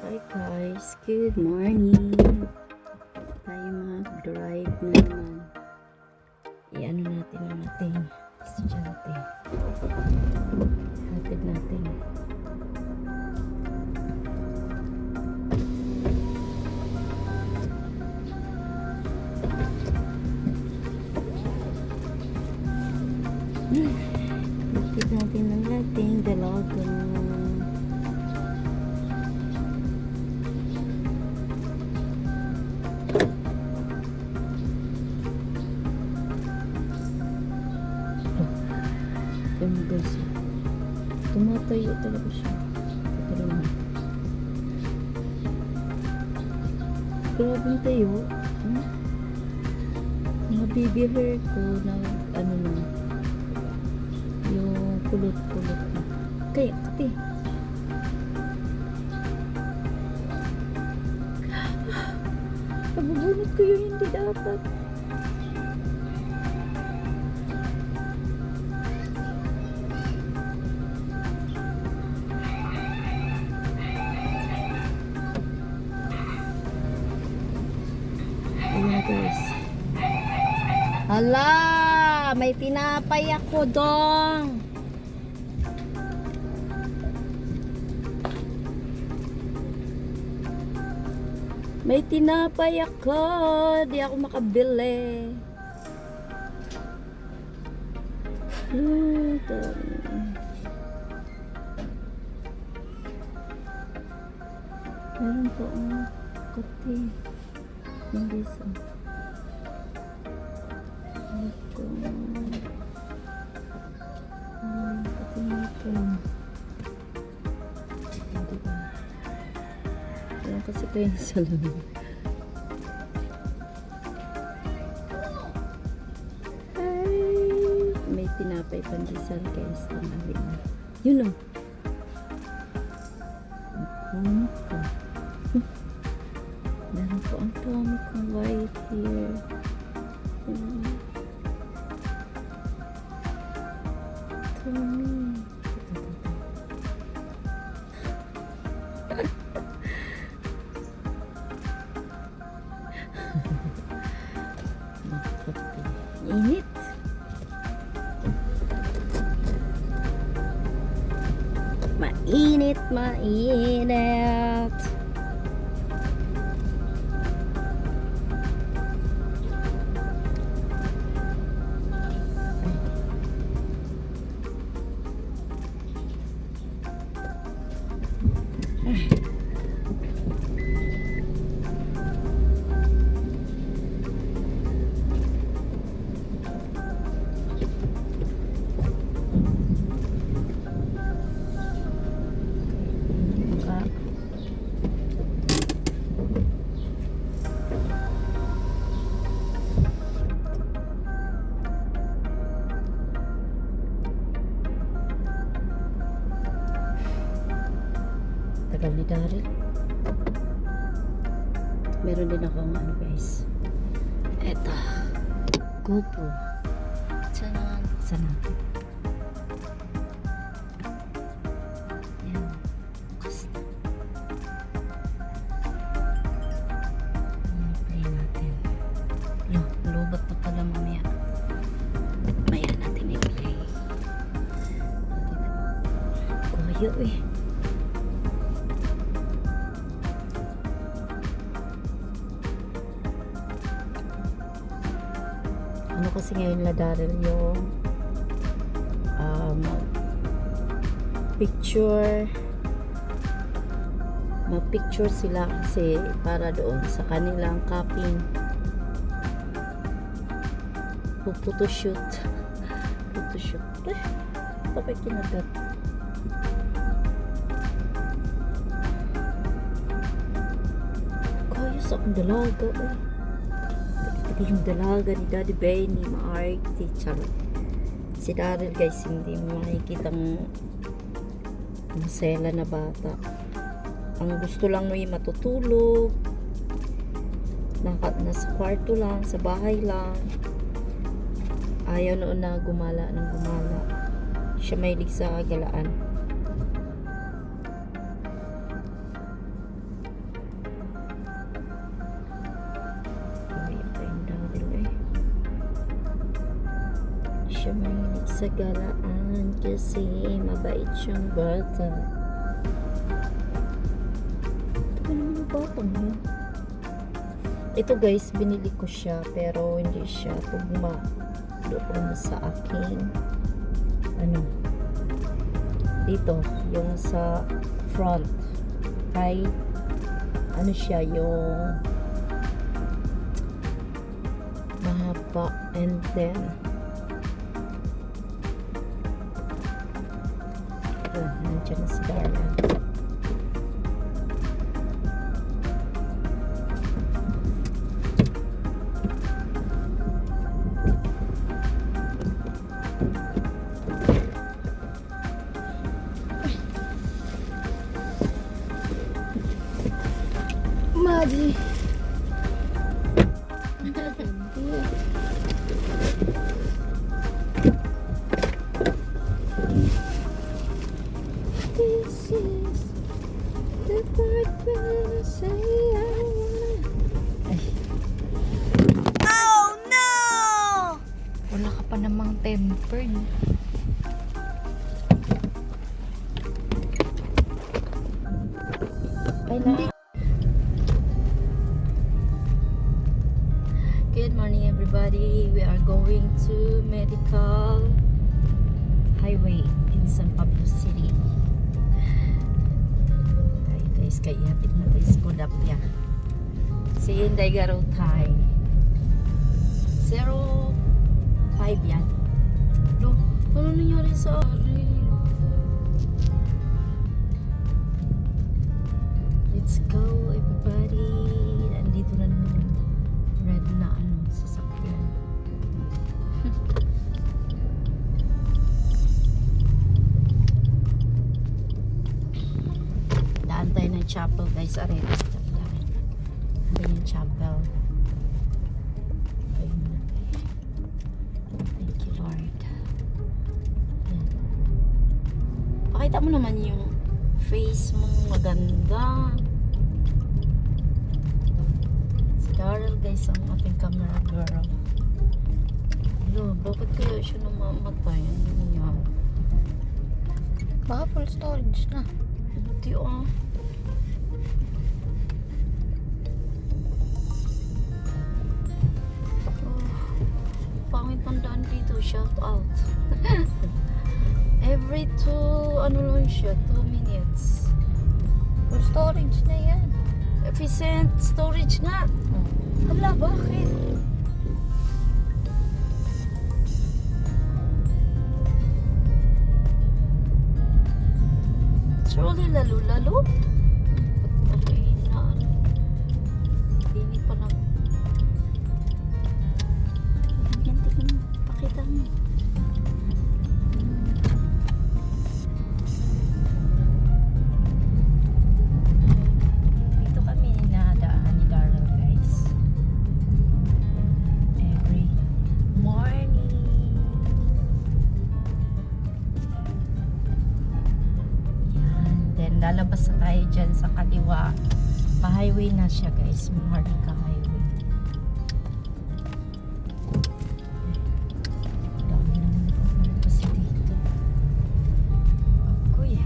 Hi guys, good morning. Tayo mag-drive na naman. I-ano natin ang ating estudyante. Hatid natin. Hatid natin ang ating dalaga. Yan guys, tumatayo talaga siya. Grabe tayo. Mga baby hair ko na ano na, yung kulot-kulot na. Kaya kati. Pabubunot ko yung hindi dapat. Ayan guys. Hala! May tinapay ako dong! May tinapay ako! Di ako makabili. Meron po ang kati. Hindi sa ito pati natin diba yan kasi kayo sa lamin. Hi, may tinapay pandesal guys tangali na yun o ang ko meron po ang tummy kong white here. Tummy. Init. Mainit, mainit. Tagal ni Daryl. Meron din ako ano guys. Eto. GoPro. Sana. Sana. Yan. Bukas na. Play natin. Lubat pa pala mamaya. Maya natin i-play. Kuya eh. Ano kasi ngayon la Daryl yung mag-picture sila kasi para doon sa kanilang copying photoshoot tapos kinagat kaya sa akong dalaga yung dalaga ni Daddy Benny maarte charot. Si Daryl guys hindi mo makikitang masela na bata. Ang gusto lang mo yung matutulog nasa kwarto lang, sa bahay lang. Ayaw noon na gumala ng gumala. Siya mahilig sa galaan. siya mahilig sa galaan kasi mabait siyang bata. Ito ba naman ang batang yun? Ito guys, binili ko siya pero hindi siya tugma doon sa aking dito, yung sa front ay siya yung mahaba and then nandiyan na si Darla. Maji. This is the part when I say I wanna. Oh no! Wala ka pa namang tempered. Ay na. Good morning everybody. We are going to Medical Highway in San Pablo City. Tayo guys, kaya ihatid na tayo sa Kodapya. Si Inday Garotay. 05 yan. No, ano nangyari sa Let's go everybody. Nandito na naman yung red na sasakyan. Daan tayo ng chapel guys. Aray yung chapel. Ayun na. Thank you Lord. Ayan. Pakita mo naman yung face mong maganda. Si Daryl guys ang ating camera girl. Hello, bakit kaya siya namamatay? Ano niya? Baka full storage na. Buti oh. Pangit ng daan dito. Shout out. Every 2 minutes. Full storage na yan. Efficient storage nga. Hala, bakit? Surely lalo-lalo? Okay na hindi pa na. Tingnan. Pakita mo. Dito kami nadaan ni Darla guys. Every morning. Yan. Then lalabas na tayo dyan sa kaliwa. Pa-highway na siya guys. Marika Highway. Dami naman kasi dito. Okay.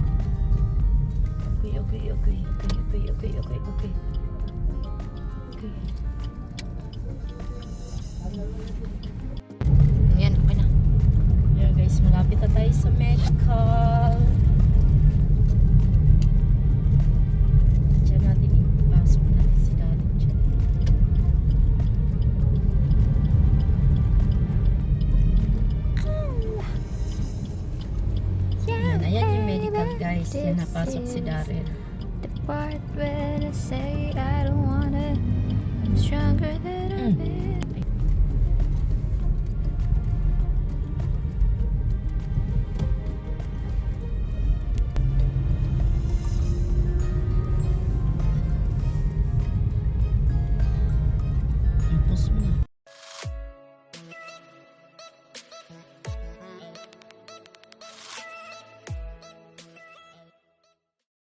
Yan, okay na. Yeah guys, malapit na tayo sa medical. Diyan natin ipasok natin si Daddy dyan. Ayan yung medical guys. Yan, napasok si Daryl. The part when I say I don't wanna. I'm stronger than I've been.